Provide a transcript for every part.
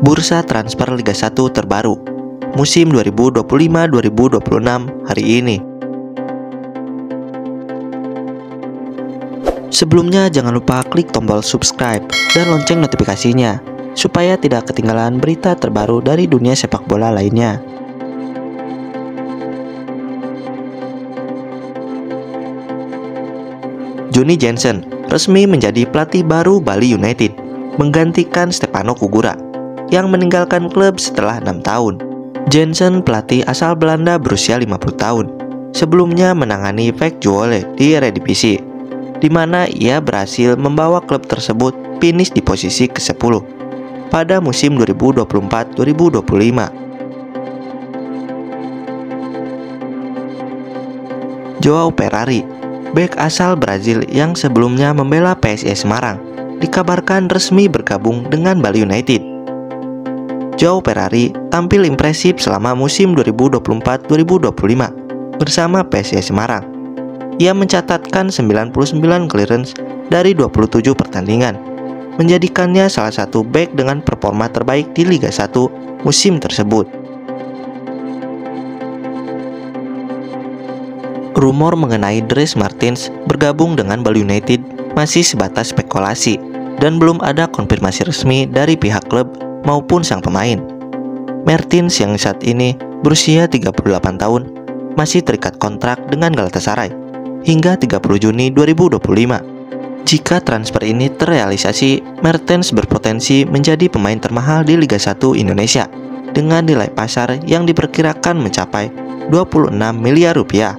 Bursa transfer Liga 1 terbaru musim 2025-2026 hari ini. Sebelumnya jangan lupa klik tombol subscribe dan lonceng notifikasinya supaya tidak ketinggalan berita terbaru dari dunia sepak bola lainnya. Johnny Jensen resmi menjadi pelatih baru Bali United, menggantikan Stefano Kugura yang meninggalkan klub setelah 6 tahun. Jensen, pelatih asal Belanda berusia 50 tahun, sebelumnya menangani PEC Zwolle di Eredivisie, di mana ia berhasil membawa klub tersebut finish di posisi ke-10 pada musim 2024-2025. Joao Ferrari, bek asal Brazil yang sebelumnya membela PSIS Semarang, dikabarkan resmi bergabung dengan Bali United. Joao Ferrari tampil impresif selama musim 2024-2025 bersama PSIS Semarang. Ia mencatatkan 99 clearance dari 27 pertandingan, menjadikannya salah satu bek dengan performa terbaik di Liga 1 musim tersebut. Rumor mengenai Dries Mertens bergabung dengan Bali United masih sebatas spekulasi dan belum ada konfirmasi resmi dari pihak klub maupun sang pemain. Mertens yang saat ini berusia 38 tahun masih terikat kontrak dengan Galatasaray hingga 30 Juni 2025. Jika transfer ini terrealisasi, Mertens berpotensi menjadi pemain termahal di Liga 1 Indonesia dengan nilai pasar yang diperkirakan mencapai 26 miliar rupiah.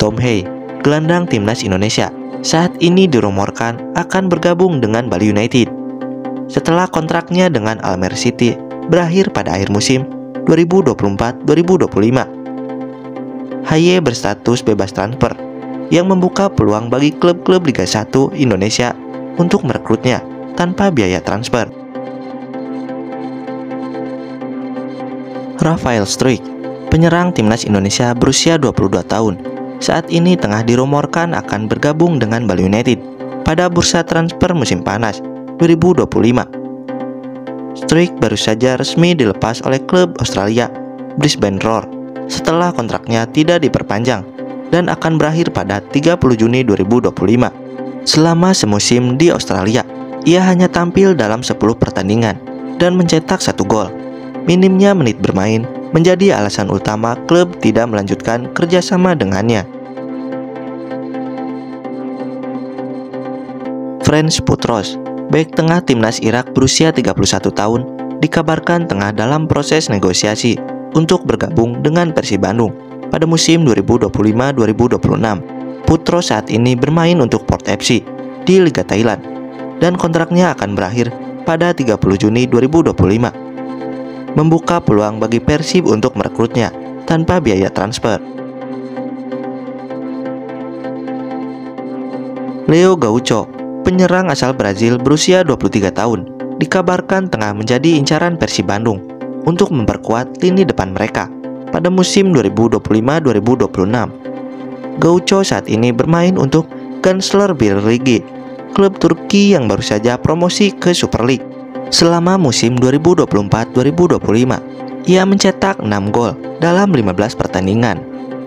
Tom Hey, gelandang timnas Indonesia, saat ini dirumorkan akan bergabung dengan Bali United setelah kontraknya dengan Almere City berakhir pada akhir musim 2024-2025. Haye berstatus bebas transfer yang membuka peluang bagi klub-klub Liga 1 Indonesia untuk merekrutnya tanpa biaya transfer. Rafael Struijk, penyerang timnas Indonesia berusia 22 tahun, saat ini tengah dirumorkan akan bergabung dengan Bali United pada bursa transfer musim panas 2025. Struijk baru saja resmi dilepas oleh klub Australia Brisbane Roar setelah kontraknya tidak diperpanjang dan akan berakhir pada 30 Juni 2025. Selama semusim di Australia, ia hanya tampil dalam 10 pertandingan dan mencetak 1 gol. Minimnya menit bermain menjadi alasan utama klub tidak melanjutkan kerjasama dengannya. Frans Putros, bek tengah timnas Irak berusia 31 tahun, dikabarkan tengah dalam proses negosiasi untuk bergabung dengan Persib Bandung pada musim 2025-2026. Putros saat ini bermain untuk Port FC di Liga Thailand dan kontraknya akan berakhir pada 30 Juni 2025. Membuka peluang bagi Persib untuk merekrutnya tanpa biaya transfer. Leo Gaucho, penyerang asal Brazil berusia 23 tahun, dikabarkan tengah menjadi incaran Persib Bandung untuk memperkuat lini depan mereka pada musim 2025-2026. Gaucho saat ini bermain untuk Gençler Birliği, klub Turki yang baru saja promosi ke Super League. Selama musim 2024-2025, ia mencetak 6 gol dalam 15 pertandingan,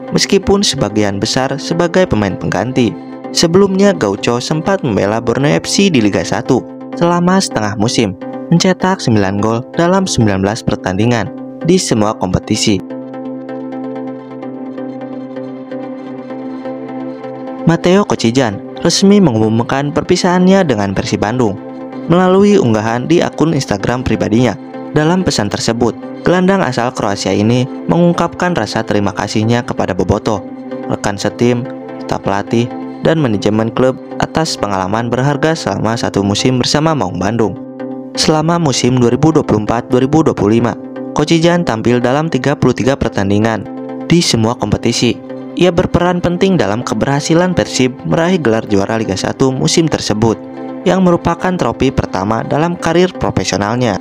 meskipun sebagian besar sebagai pemain pengganti. Sebelumnya Gaucho sempat membela Borneo FC di Liga 1 selama setengah musim, mencetak 9 gol dalam 19 pertandingan di semua kompetisi. Matteo Kocijan resmi mengumumkan perpisahannya dengan Persib Bandung melalui unggahan di akun Instagram pribadinya. Dalam pesan tersebut, gelandang asal Kroasia ini mengungkapkan rasa terima kasihnya kepada Boboto, rekan setim, staf pelatih, dan manajemen klub atas pengalaman berharga selama 1 musim bersama Maung Bandung. Selama musim 2024-2025, Kocijan tampil dalam 33 pertandingan di semua kompetisi. Ia berperan penting dalam keberhasilan Persib meraih gelar juara Liga 1 musim tersebut, yang merupakan trofi pertama dalam karir profesionalnya.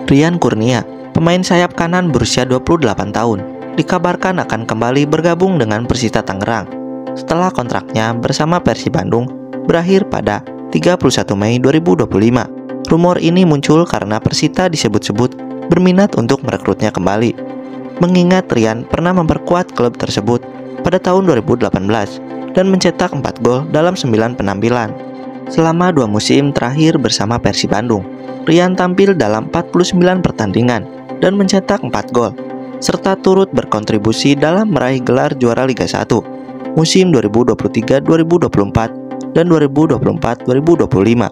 Rian Kurnia, pemain sayap kanan berusia 28 tahun, dikabarkan akan kembali bergabung dengan Persita Tangerang setelah kontraknya bersama Persib Bandung berakhir pada 31 Mei 2025. Rumor ini muncul karena Persita disebut-sebut berminat untuk merekrutnya kembali, mengingat Rian pernah memperkuat klub tersebut pada tahun 2018 dan mencetak 4 gol dalam 9 penampilan. Selama 2 musim terakhir bersama Persib Bandung, Rian tampil dalam 49 pertandingan dan mencetak 4 gol, serta turut berkontribusi dalam meraih gelar juara Liga 1 musim 2023-2024 dan 2024-2025.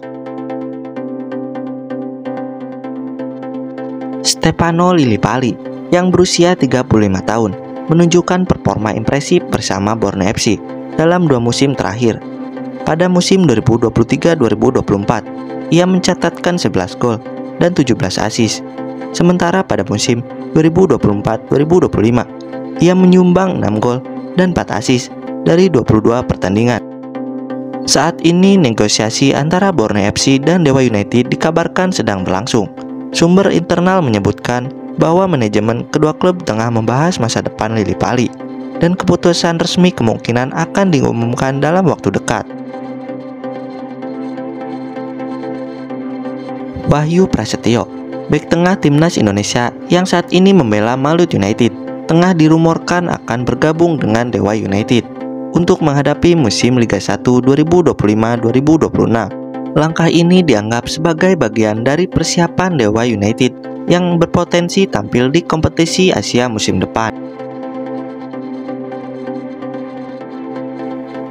Stefano Lillipali yang berusia 35 tahun menunjukkan performa impresif bersama Borneo FC dalam 2 musim terakhir. Pada musim 2023-2024, ia mencatatkan 11 gol dan 17 assist. Sementara pada musim 2024-2025, ia menyumbang 6 gol dan 4 assist dari 22 pertandingan. Saat ini negosiasi antara Borneo FC dan Dewa United dikabarkan sedang berlangsung. Sumber internal menyebutkan bahwa manajemen kedua klub tengah membahas masa depan Lillipali dan keputusan resmi kemungkinan akan diumumkan dalam waktu dekat. Wahyu Prasetyo, bek tengah timnas Indonesia yang saat ini membela Malut United, tengah dirumorkan akan bergabung dengan Dewa United untuk menghadapi musim Liga 1 2025-2026. Langkah ini dianggap sebagai bagian dari persiapan Dewa United yang berpotensi tampil di kompetisi Asia musim depan.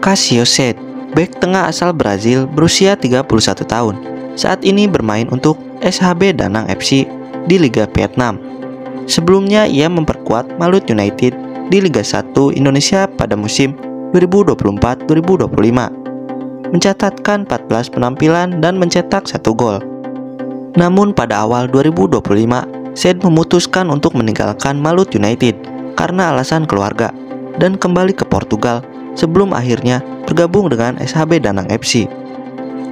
Cássio Sede, bek tengah asal Brazil berusia 31 tahun, saat ini bermain untuk SHB Danang FC di Liga Vietnam. Sebelumnya ia memperkuat Malut United di Liga 1 Indonesia pada musim 2024-2025, mencatatkan 14 penampilan dan mencetak 1 gol. Namun pada awal 2025, Sede memutuskan untuk meninggalkan Malut United karena alasan keluarga dan kembali ke Portugal sebelum akhirnya bergabung dengan SHB Danang FC.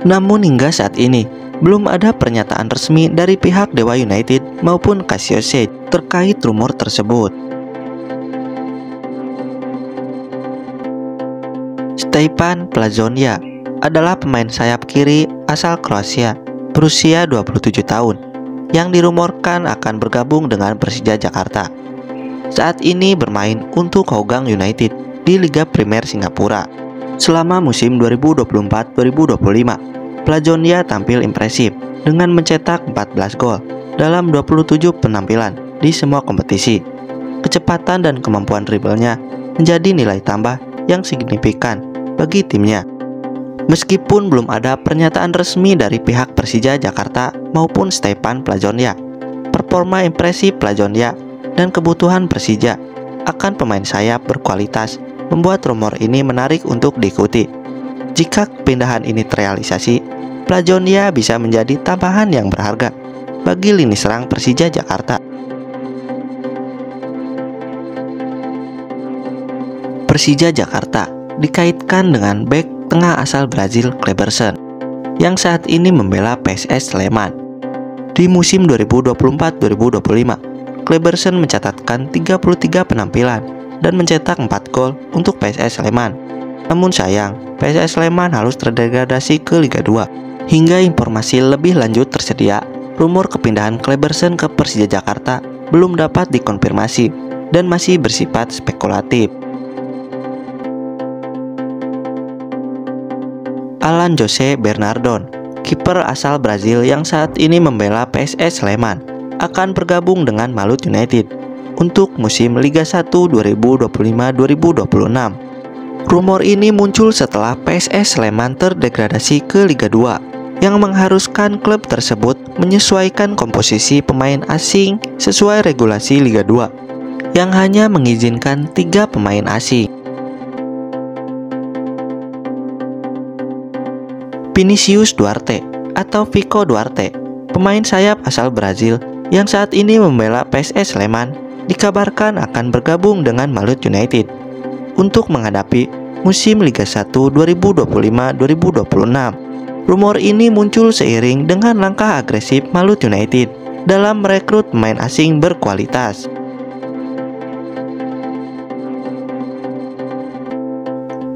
Namun hingga saat ini, belum ada pernyataan resmi dari pihak Dewa United maupun Cássio Sede terkait rumor tersebut. Stefan Plazonia adalah pemain sayap kiri asal Kroasia berusia 27 tahun yang dirumorkan akan bergabung dengan Persija Jakarta. Saat ini bermain untuk Hougang United di Liga Primer Singapura. Selama musim 2024-2025, Plazonia tampil impresif dengan mencetak 14 gol dalam 27 penampilan di semua kompetisi. Kecepatan dan kemampuan dribblenya menjadi nilai tambah yang signifikan bagi timnya. Meskipun belum ada pernyataan resmi dari pihak Persija Jakarta maupun Stefan Plazonia, performa impresif Plazonia dan kebutuhan Persija akan pemain sayap berkualitas membuat rumor ini menarik untuk diikuti. Jika kepindahan ini terrealisasi, Plazonia bisa menjadi tambahan yang berharga bagi lini serang Persija Jakarta. Persija Jakarta dikaitkan dengan bek tengah asal Brazil Kleberson yang saat ini membela PSS Sleman. Di musim 2024-2025, Kleberson mencatatkan 33 penampilan dan mencetak 4 gol untuk PSS Sleman. Namun sayang, PSS Sleman harus terdegradasi ke Liga 2. Hingga informasi lebih lanjut tersedia, rumor kepindahan Kleberson ke Persija Jakarta belum dapat dikonfirmasi dan masih bersifat spekulatif. Alan Jose Bernardon, kiper asal Brazil yang saat ini membela PSS Sleman, akan bergabung dengan Malut United untuk musim Liga 1 2025-2026. Rumor ini muncul setelah PSS Sleman terdegradasi ke Liga 2, yang mengharuskan klub tersebut menyesuaikan komposisi pemain asing sesuai regulasi Liga 2, yang hanya mengizinkan 3 pemain asing. Vinicius Duarte atau Vico Duarte, pemain sayap asal Brazil yang saat ini membela PSS Sleman, dikabarkan akan bergabung dengan Malut United untuk menghadapi musim Liga 1 2025-2026. Rumor ini muncul seiring dengan langkah agresif Malut United dalam merekrut pemain asing berkualitas.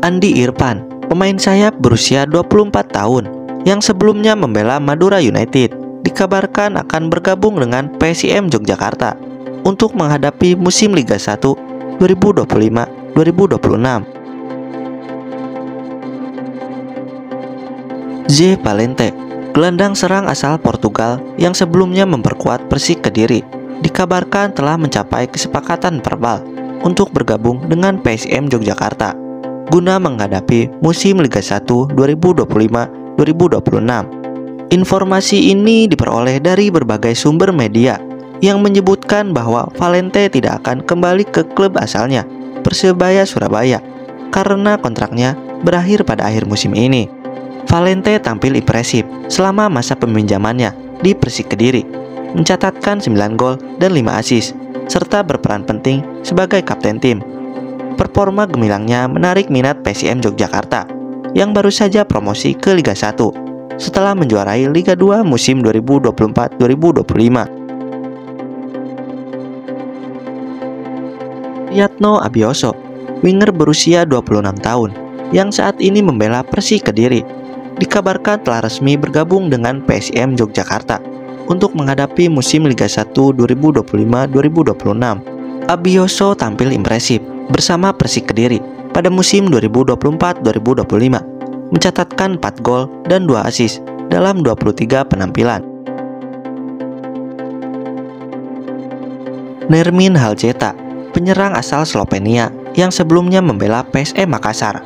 Andi Irfan, pemain sayap berusia 24 tahun yang sebelumnya membela Madura United, dikabarkan akan bergabung dengan PSIM Yogyakarta untuk menghadapi musim Liga 1 2025-2026. Zé Valente, gelandang serang asal Portugal yang sebelumnya memperkuat Persik Kediri, dikabarkan telah mencapai kesepakatan verbal untuk bergabung dengan PSM Yogyakarta guna menghadapi musim Liga 1 2025-2026. Informasi ini diperoleh dari berbagai sumber media yang menyebutkan bahwa Valente tidak akan kembali ke klub asalnya, Persebaya Surabaya, karena kontraknya berakhir pada akhir musim ini. Valente tampil impresif selama masa peminjamannya di Persik Kediri, mencatatkan 9 gol dan 5 assist, serta berperan penting sebagai kapten tim. Performa gemilangnya menarik minat PSM Yogyakarta yang baru saja promosi ke Liga 1 setelah menjuarai Liga 2 musim 2024-2025. Yatno Abioso, winger berusia 26 tahun yang saat ini membela Persik Kediri, dikabarkan telah resmi bergabung dengan PSM Yogyakarta untuk menghadapi musim Liga 1 2025-2026. Abioso tampil impresif bersama Persik Kediri pada musim 2024-2025, mencatatkan 4 gol dan 2 assist dalam 23 penampilan. Nermin Haljeta, penyerang asal Slovenia yang sebelumnya membela PSM Makassar,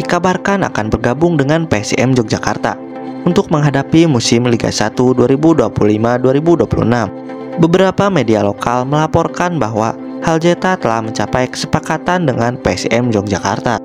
dikabarkan akan bergabung dengan PSM Yogyakarta untuk menghadapi musim Liga 1 2025-2026. Beberapa media lokal melaporkan bahwa Haljeta telah mencapai kesepakatan dengan PSM Yogyakarta.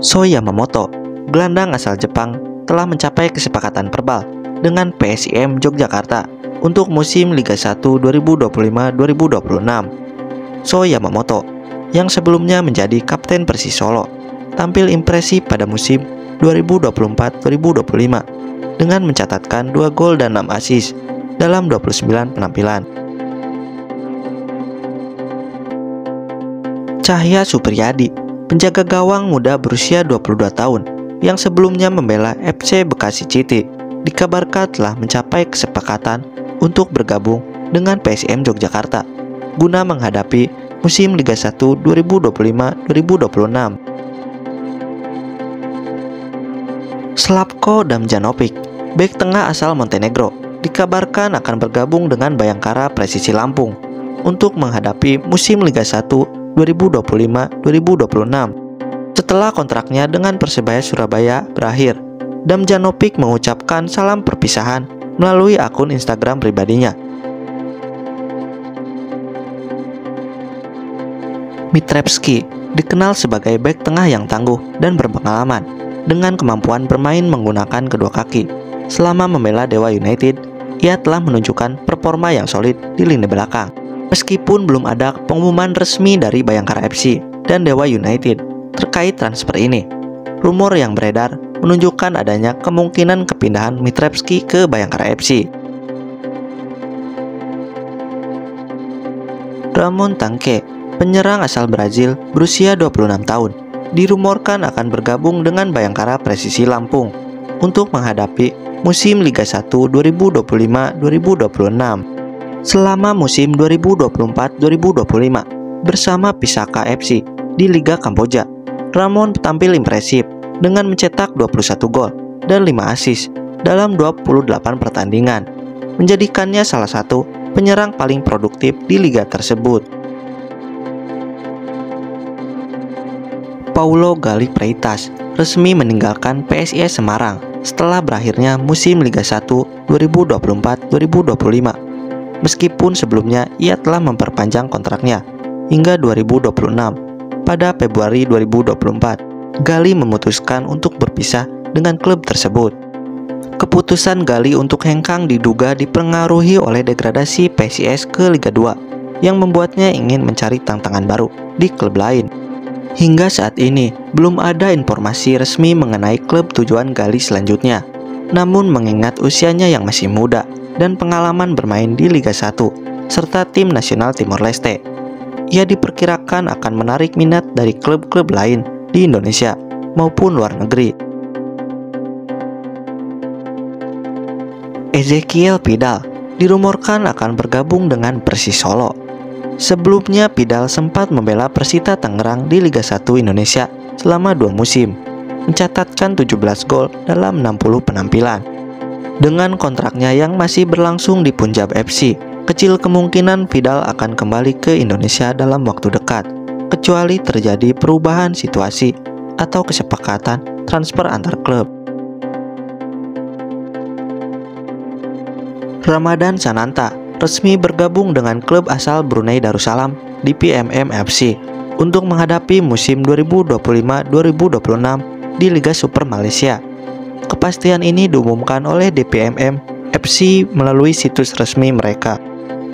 So Yamamoto, gelandang asal Jepang, telah mencapai kesepakatan verbal dengan PSM Yogyakarta untuk musim Liga 1 2025-2026. So Yamamoto, yang sebelumnya menjadi kapten Persis Solo, tampil impresif pada musim 2024-2025 dengan mencatatkan 2 gol dan 6 assist dalam 29 penampilan. Cahya Supriyadi, penjaga gawang muda berusia 22 tahun yang sebelumnya membela FC Bekasi City, dikabarkan telah mencapai kesepakatan untuk bergabung dengan PSM Yogyakarta guna menghadapi musim Liga 1 2025-2026. Slavko Damjanovic, bek tengah asal Montenegro, dikabarkan akan bergabung dengan Bayangkara Presisi Lampung untuk menghadapi musim Liga 1 2025-2026. Setelah kontraknya dengan Persebaya Surabaya berakhir, Damjanovic mengucapkan salam perpisahan melalui akun Instagram pribadinya. Mitrevski dikenal sebagai bek tengah yang tangguh dan berpengalaman dengan kemampuan bermain menggunakan kedua kaki. Selama membela Dewa United, ia telah menunjukkan performa yang solid di lini belakang. Meskipun belum ada pengumuman resmi dari Bayangkara FC dan Dewa United terkait transfer ini, rumor yang beredar menunjukkan adanya kemungkinan kepindahan Mitrevski ke Bayangkara FC. Ramon Tanque, penyerang asal Brazil berusia 26 tahun, dirumorkan akan bergabung dengan Bayangkara Presisi Lampung untuk menghadapi musim Liga 1 2025-2026. Selama musim 2024-2025 bersama Pisaka FC di Liga Kamboja, Ramon tampil impresif dengan mencetak 21 gol dan 5 assist dalam 28 pertandingan, menjadikannya salah satu penyerang paling produktif di liga tersebut. Paulo Gali Freitas resmi meninggalkan PSIS Semarang setelah berakhirnya musim Liga 1 2024-2025. Meskipun sebelumnya ia telah memperpanjang kontraknya hingga 2026, pada Februari 2024, Gali memutuskan untuk berpisah dengan klub tersebut. Keputusan Gali untuk hengkang diduga dipengaruhi oleh degradasi PSIS ke Liga 2 yang membuatnya ingin mencari tantangan baru di klub lain. Hingga saat ini, belum ada informasi resmi mengenai klub tujuan Gali selanjutnya. Namun mengingat usianya yang masih muda dan pengalaman bermain di Liga 1 serta tim nasional Timor Leste, ia diperkirakan akan menarik minat dari klub-klub lain di Indonesia maupun luar negeri. Ezekiel Pidal dirumorkan akan bergabung dengan Persis Solo. Sebelumnya Pidal sempat membela Persita Tangerang di Liga 1 Indonesia selama 2 musim, mencatatkan 17 gol dalam 60 penampilan. Dengan kontraknya yang masih berlangsung di Punjab FC, kecil kemungkinan Pidal akan kembali ke Indonesia dalam waktu dekat, kecuali terjadi perubahan situasi atau kesepakatan transfer antar klub. Ramadan Sananta resmi bergabung dengan klub asal Brunei Darussalam di PMM FC untuk menghadapi musim 2025-2026 di Liga Super Malaysia. Kepastian ini diumumkan oleh DPMM FC melalui situs resmi mereka.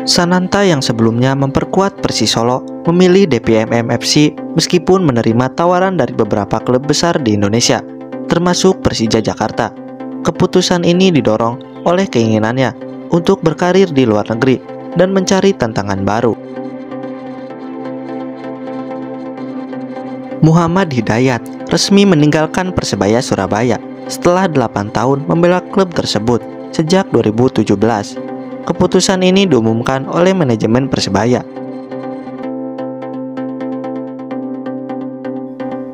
Sananta yang sebelumnya memperkuat Persis Solo memilih DPMM FC meskipun menerima tawaran dari beberapa klub besar di Indonesia, termasuk Persija Jakarta. Keputusan ini didorong oleh keinginannya untuk berkarir di luar negeri dan mencari tantangan baru. Muhammad Hidayat resmi meninggalkan Persebaya Surabaya setelah 8 tahun membela klub tersebut sejak 2017. Keputusan ini diumumkan oleh manajemen Persebaya.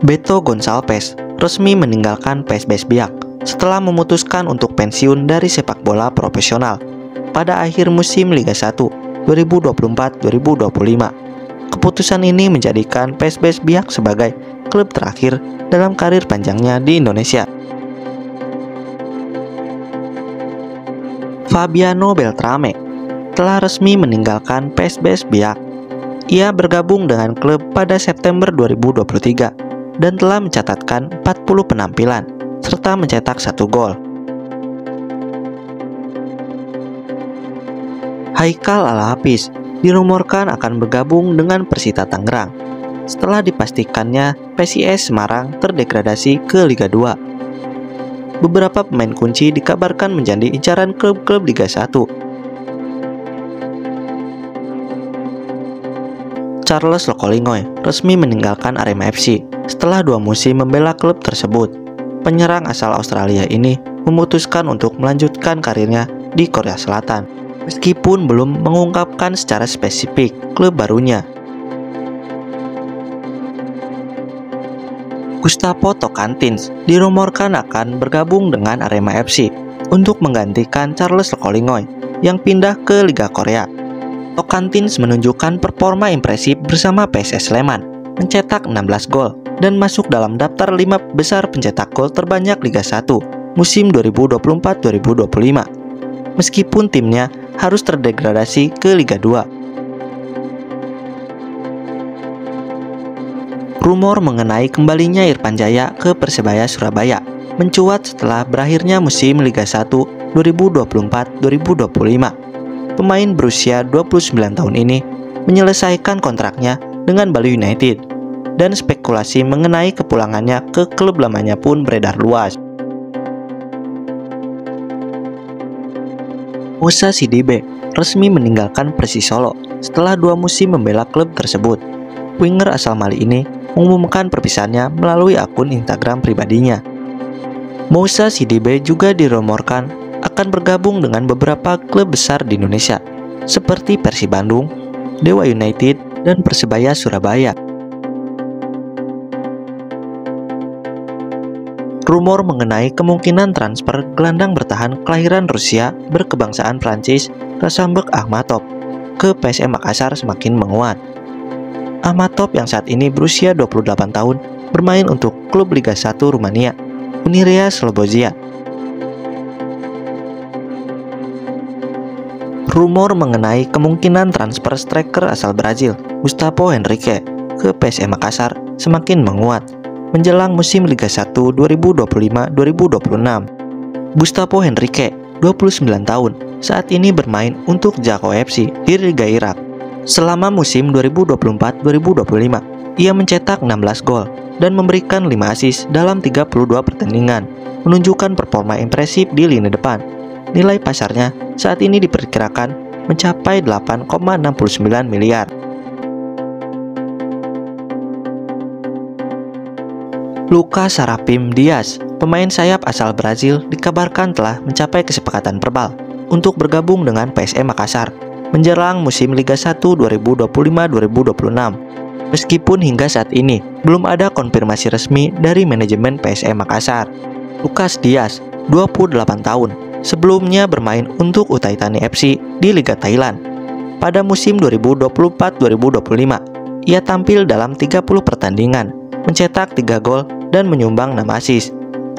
Beto Gonçalves resmi meninggalkan PSBS Biak setelah memutuskan untuk pensiun dari sepak bola profesional pada akhir musim Liga 1 2024-2025. Keputusan ini menjadikan PSBS Biak sebagai klub terakhir dalam karir panjangnya di Indonesia. Fabiano Beltrame telah resmi meninggalkan PSBS Biak. Ia bergabung dengan klub pada September 2023 dan telah mencatatkan 40 penampilan serta mencetak 1 gol. Haikal Al-Hafiz dirumorkan akan bergabung dengan Persita Tangerang setelah dipastikannya PSIS Semarang terdegradasi ke Liga 2. Beberapa pemain kunci dikabarkan menjadi incaran klub-klub Liga 1. Charles Lokolingoy resmi meninggalkan Arema FC setelah 2 musim membela klub tersebut. Penyerang asal Australia ini memutuskan untuk melanjutkan karirnya di Korea Selatan, meskipun belum mengungkapkan secara spesifik klub barunya. Gustavo Tocantins dirumorkan akan bergabung dengan Arema FC untuk menggantikan Charles Lokolingoy yang pindah ke Liga Korea. Tocantins menunjukkan performa impresif bersama PSS Sleman, mencetak 16 gol dan masuk dalam daftar 5 besar pencetak gol terbanyak Liga 1 musim 2024-2025, meskipun timnya harus terdegradasi ke Liga 2. Rumor mengenai kembalinya Irfan Jaya ke Persebaya Surabaya mencuat setelah berakhirnya musim Liga 1 2024-2025. Pemain berusia 29 tahun ini menyelesaikan kontraknya dengan Bali United, dan spekulasi mengenai kepulangannya ke klub lamanya pun beredar luas. Moussa Sidibe resmi meninggalkan Persis Solo setelah 2 musim membela klub tersebut. Winger asal Mali ini mengumumkan perpisahannya melalui akun Instagram pribadinya. Moussa Sidibe juga dirumorkan akan bergabung dengan beberapa klub besar di Indonesia seperti Persib Bandung, Dewa United, dan Persebaya Surabaya. Rumor mengenai kemungkinan transfer gelandang bertahan kelahiran Rusia berkebangsaan Prancis Rasamberg Akhmatov ke PSM Makassar semakin menguat. Akhmatov yang saat ini berusia 28 tahun bermain untuk klub Liga 1 Rumania, Unirea Slobozia. Rumor mengenai kemungkinan transfer striker asal Brazil, Gustavo Henrique, ke PSM Makassar semakin menguat menjelang musim Liga 1 2025-2026. Gustavo Henrique, 29 tahun, saat ini bermain untuk Jako FC di Liga Irak. Selama musim 2024-2025, ia mencetak 16 gol dan memberikan 5 assist dalam 32 pertandingan, menunjukkan performa impresif di lini depan. Nilai pasarnya saat ini diperkirakan mencapai 8,69 miliar. Lucas Serafim Dias, pemain sayap asal Brazil, dikabarkan telah mencapai kesepakatan verbal untuk bergabung dengan PSM Makassar menjelang musim Liga 1 2025-2026. Meskipun hingga saat ini belum ada konfirmasi resmi dari manajemen PSM Makassar. Lucas Dias, 28 tahun, sebelumnya bermain untuk Uthai Thani FC di Liga Thailand. Pada musim 2024-2025, ia tampil dalam 30 pertandingan, mencetak 3 gol dan menyumbang 6 assist.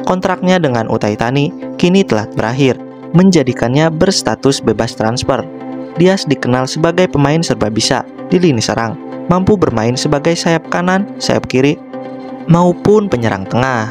Kontraknya dengan Uthai Thani kini telah berakhir, menjadikannya berstatus bebas transfer. Dias dikenal sebagai pemain serba bisa di lini serang, mampu bermain sebagai sayap kanan, sayap kiri, maupun penyerang tengah.